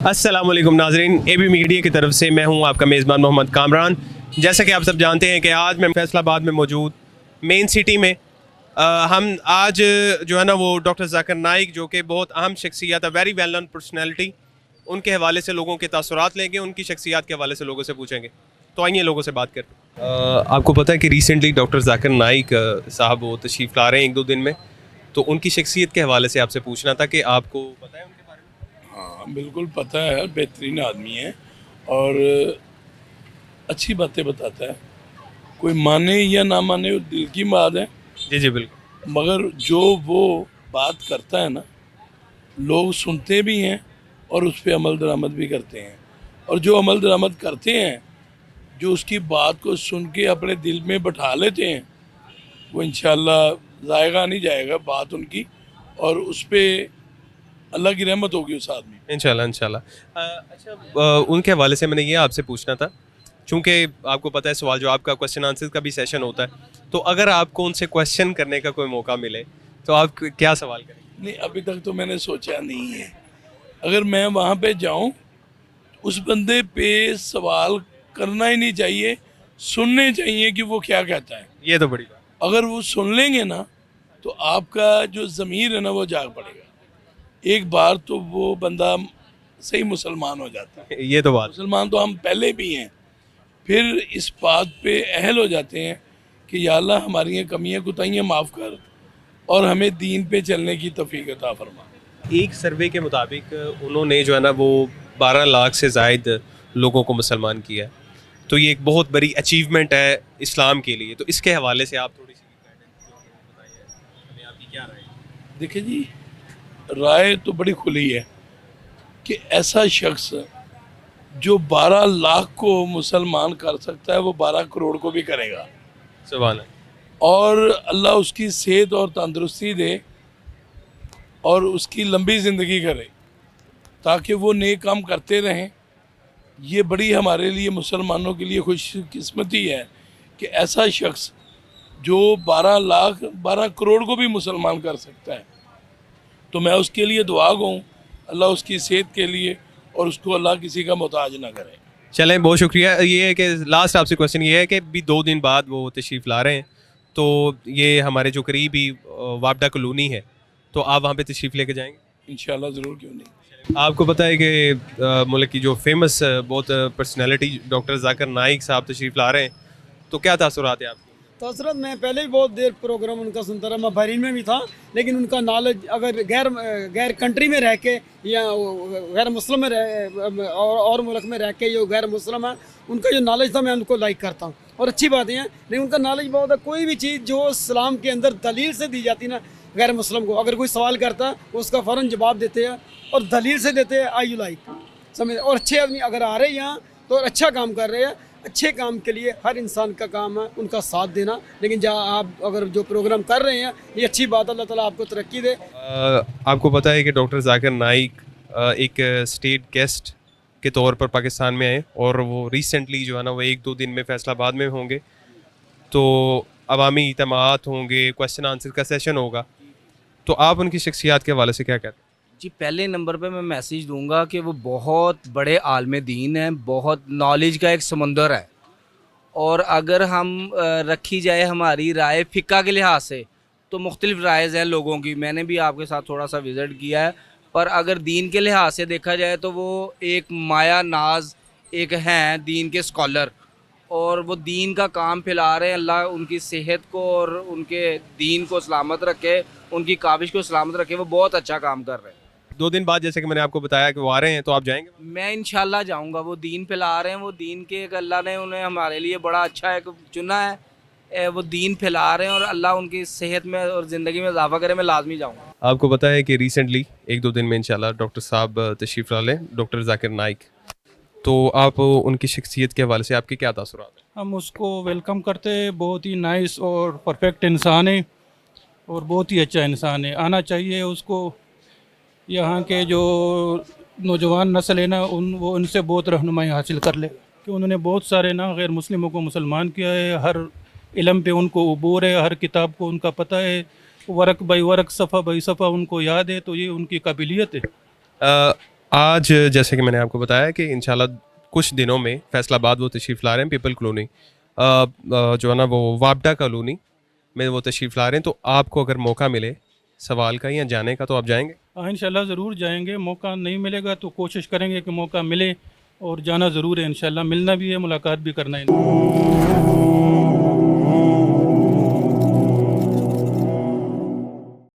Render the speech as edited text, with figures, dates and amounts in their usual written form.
السلام علیکم ناظرین، اے بی میڈیا کی طرف سے میں ہوں آپ کا میزبان محمد کامران۔ جیسا کہ آپ سب جانتے ہیں کہ آج میں فیصل آباد میں موجود مین سٹی میں ہم آج جو ہے نا وہ ڈاکٹر ذاکر نائک جو کہ بہت اہم شخصیت ہے، ویری ویل نون پرسنالٹی، ان کے حوالے سے لوگوں کے تاثرات لیں گے، ان کی شخصیات کے حوالے سے لوگوں سے پوچھیں گے۔ تو آئیے لوگوں سے بات کرتے ہیں۔ آپ کو پتہ ہے کہ ریسنٹلی ڈاکٹر ذاکر نائک صاحب وہ تشریف لا رہے ہیں 1-2 دن میں، تو ان کی شخصیت کے حوالے سے آپ سے پوچھنا تھا کہ آپ کو پتہ ہے ان کے بارے میں؟ ہاں بالکل پتہ ہے، بہترین آدمی ہے اور اچھی باتیں بتاتا ہے، کوئی مانے یا نہ مانے وہ دل کی بات ہے، جی جی بالکل۔ مگر جو وہ بات کرتا ہے نا لوگ سنتے بھی ہیں اور اس پہ عمل درآمد بھی کرتے ہیں، اور جو عمل درآمد کرتے ہیں، جو اس کی بات کو سن کے اپنے دل میں بٹھا لیتے ہیں، وہ انشاءاللہ ضائع نہیں جائے گا بات ان کی، اور اس پہ اللہ کی رحمت ہوگی اس آدمی پہ۔ انشاءاللہ انشاءاللہ۔ اچھا، ان کے حوالے سے میں نے یہ آپ سے پوچھنا تھا، چونکہ آپ کو پتہ ہے سوال جواب کا کویشچن آنسر کا بھی سیشن ہوتا ہے، تو اگر آپ کو ان سے کویشچن کرنے کا کوئی موقع ملے تو آپ کیا سوال کریں گے؟ نہیں، ابھی تک تو میں نے سوچا نہیں ہے، اگر میں وہاں پہ جاؤں اس بندے پہ سوال کرنا ہی نہیں چاہیے، سننے چاہیے کہ وہ کیا کہتا ہے۔ یہ تو بڑی بات اگر وہ سن لیں گے نا تو آپ کا جو ضمیر ہے نا وہ جاگ پڑے گا، ایک بار تو وہ بندہ صحیح مسلمان ہو جاتا ہے۔ ہے، یہ تو بات مسلمان تو ہم پہلے بھی ہیں، پھر اس بات پہ اہل ہو جاتے ہیں کہ یا اللہ ہماری یہ کمیاں کوتاہیاں معاف کر اور ہمیں دین پہ چلنے کی توفیق عطا فرما۔ ایک سروے کے مطابق انہوں نے جو ہے نا وہ 12 لاکھ سے زائد لوگوں کو مسلمان کیا ہے، تو یہ ایک بہت بڑی اچیومنٹ ہے اسلام کے لیے، تو اس کے حوالے سے آپ تھوڑی سی گائیڈنس بتائیے، ہمیں آپ کی کیا رائے ہے؟ دیکھیں جی، رائے تو بڑی کھلی ہے کہ ایسا شخص جو 12 لاکھ کو مسلمان کر سکتا ہے وہ 12 کروڑ کو بھی کرے گا، سبحان اللہ۔ اور اللہ اس کی صحت اور تندرستی دے اور اس کی لمبی زندگی کرے تاکہ وہ نیک کام کرتے رہیں۔ یہ بڑی ہمارے لیے مسلمانوں کے لیے خوش قسمتی ہے کہ ایسا شخص جو 12 کروڑ کو بھی مسلمان کر سکتا ہے، تو میں اس کے لیے دعا گوں اللہ اس کی صحت کے لیے اور اس کو اللہ کسی کا محتاج نہ کرے۔ چلیں، بہت شکریہ۔ یہ ہے کہ لاسٹ آپ سے کویشچن یہ ہے کہ بھی 2 دن بعد وہ تشریف لا رہے ہیں، تو یہ ہمارے جو قریبی وابڈا کالونی ہے، تو آپ وہاں پہ تشریف لے کے جائیں گے؟ انشاءاللہ ضرور، کیوں نہیں۔ آپ کو پتہ ہے کہ ملک کی جو فیمس بہت پرسنالٹی ڈاکٹر ذاکر نائک صاحب تشریف لا رہے ہیں، تو کیا تاثرات ہیں آپ کے؟ تاثرات میں پہلے بھی بہت دیر پروگرام ان کا سنتا رہا، میں بحرین میں بھی تھا، لیکن ان کا نالج اگر غیر کنٹری میں رہ کے یا غیر مسلم میں اور ملک میں رہ کے جو غیر مسلم ہے، ان کا جو نالج تھا میں ان کو لائک کرتا ہوں، اور اچھی باتیں ہیں، لیکن ان کا نالج بہت ہے۔ کوئی بھی چیز جو اسلام کے اندر دلیل سے دی جاتی نا غیر مسلم کو، اگر کوئی سوال کرتا ہے وہ اس کا فوراً جواب دیتے ہیں اور دلیل سے دیتے ہیں، آئی یو لائک سمجھ۔ اور اچھے آدمی اگر آ رہے ہیں یہاں تو اچھا کام کر رہے ہیں، اچھے کام کے لیے ہر انسان کا کام ہے ان کا ساتھ دینا، لیکن جہاں آپ اگر جو پروگرام کر رہے ہیں یہ اچھی بات ہے، اللہ تعالیٰ آپ کو ترقی دے۔ آپ کو پتہ ہے کہ ڈاکٹر ذاکر نائک ایک اسٹیٹ گیسٹ کے طور پر پاکستان میں آئے، اور وہ ریسنٹلی جو ہے نا وہ 1-2 دن میں فیصل آباد میں ہوں گے، تو عوامی اجتماعات ہوں گے، کویشچن آنسر کا سیشن ہوگا، تو آپ ان کی شخصیات کے حوالے سے کیا کہتے ہیں؟ جی، پہلے نمبر پہ میں میسیج دوں گا کہ وہ بہت بڑے عالم دین ہیں، بہت نالج کا ایک سمندر ہے، اور اگر ہم رکھی جائے ہماری رائے فقہ کے لحاظ سے تو مختلف رائز ہیں لوگوں کی، میں نے بھی آپ کے ساتھ تھوڑا سا وزٹ کیا ہے، پر اگر دین کے لحاظ سے دیکھا جائے تو وہ ایک مایا ناز ایک ہیں دین کے اسکالر، اور وہ دین کا کام پھیلا رہے ہیں۔ اللہ ان کی صحت کو اور ان کے دین کو سلامت رکھے، ان کی کاوش کو سلامت رکھے، وہ بہت اچھا کام کر رہے ہیں۔ 2 دن بعد جیسے کہ میں نے آپ کو بتایا کہ وہ آ رہے ہیں، تو آپ جائیں گے؟ میں انشاءاللہ جاؤں گا، وہ دین پھیلا رہے ہیں، وہ دین کے ایک اللہ نے انہیں ہمارے لیے بڑا اچھا ایک چنا ہے، وہ دین پھیلا رہے ہیں، اور اللہ ان کی صحت میں اور زندگی میں اضافہ کرے، میں لازمی جاؤں گا۔ آپ کو پتہ ہے کہ ریسنٹلی 1-2 دن میں انشاءاللہ ڈاکٹر صاحب تشریف لا لیں، ڈاکٹر ذاکر نائک، تو آپ ان کی شخصیت کے حوالے سے آپ کے کیا تاثرات ہیں؟ ہم اس کو ویلکم کرتے ہیں، بہت ہی نائس اور پرفیکٹ انسان ہے، اور بہت ہی اچھا انسان ہے، آنا چاہیے اس کو۔ یہاں کے جو نوجوان نسل ہے نا وہ ان سے بہت رہنمائی حاصل کر لے، کہ انہوں نے بہت سارے نا غیر مسلموں کو مسلمان کیا ہے، ہر علم پہ ان کو عبور ہے، ہر کتاب کو ان کا پتہ ہے، ورق بائی ورق صفحہ بائی صفحہ ان کو یاد ہے، تو یہ ان کی قابلیت ہے۔ آج جیسے کہ میں نے آپ کو بتایا کہ انشاءاللہ کچھ دنوں میں فیصل آباد وہ تشریف لا رہے ہیں، پیپل کالونی جو ہے نا وہ وابڈا کالونی میں وہ تشریف لا رہے ہیں. تو آپ کو اگر موقع ملے سوال کا یا جانے کا تو آپ جائیں گے؟ ہاں انشاءاللہ ضرور جائیں گے. موقع نہیں ملے گا تو کوشش کریں گے کہ موقع ملے اور جانا ضرور ہے انشاءاللہ. ملنا بھی ہے، ملاقات بھی کرنا ہے.